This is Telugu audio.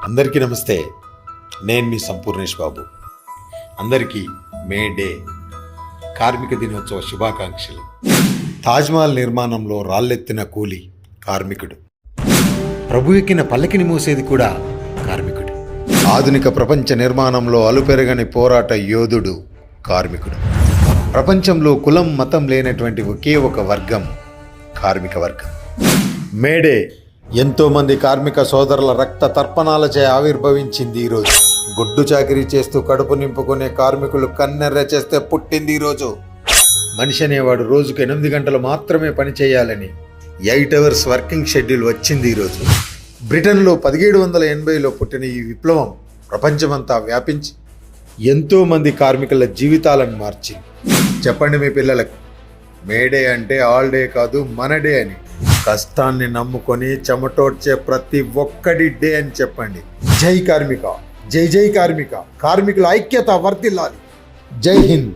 అందరికీ నమస్తే. నేను మీ సంపూర్ణేష్ బాబు. అందరికీ మే డే కార్మిక దినోత్సవ శుభాకాంక్షలు. తాజ్మహల్ నిర్మాణంలో రాళ్ళెత్తిన కూలి కార్మికుడు. ప్రభు ఎక్కిన పల్లకిని మోసేది కూడా కార్మికుడు. ఆధునిక ప్రపంచ నిర్మాణంలో అలుపెరగని పోరాట యోధుడు కార్మికుడు. ప్రపంచంలో కులం మతం లేనటువంటి ఒకే ఒక వర్గం కార్మిక వర్గం. మేడే ఎంతోమంది కార్మిక సోదరుల రక్త తర్పణాలచే ఆవిర్భవించింది ఈరోజు. గుడ్డు చాకిరీ చేస్తూ కడుపు నింపుకునే కార్మికులు కన్నెర్ర చేస్తే పుట్టింది ఈరోజు. మనిషి అనేవాడు రోజుకు 8 గంటలు మాత్రమే పని చేయాలని 8 అవర్స్ వర్కింగ్ షెడ్యూల్ వచ్చింది ఈరోజు. బ్రిటన్లో 1780లో పుట్టిన ఈ విప్లవం ప్రపంచమంతా వ్యాపించి ఎంతోమంది కార్మికుల జీవితాలను మార్చింది. చెప్పండి మీ పిల్లలకు, మేడే అంటే ఆల్ డే కాదు, మన డే అని. కష్టాన్ని నమ్ముకొని చెమటోడ్చే ప్రతి ఒక్కడి డే అని చెప్పండి. జై కార్మిక, జై జై కార్మిక. కార్మికుల ఐక్యత వర్ధిల్లాలి. జై హింద్.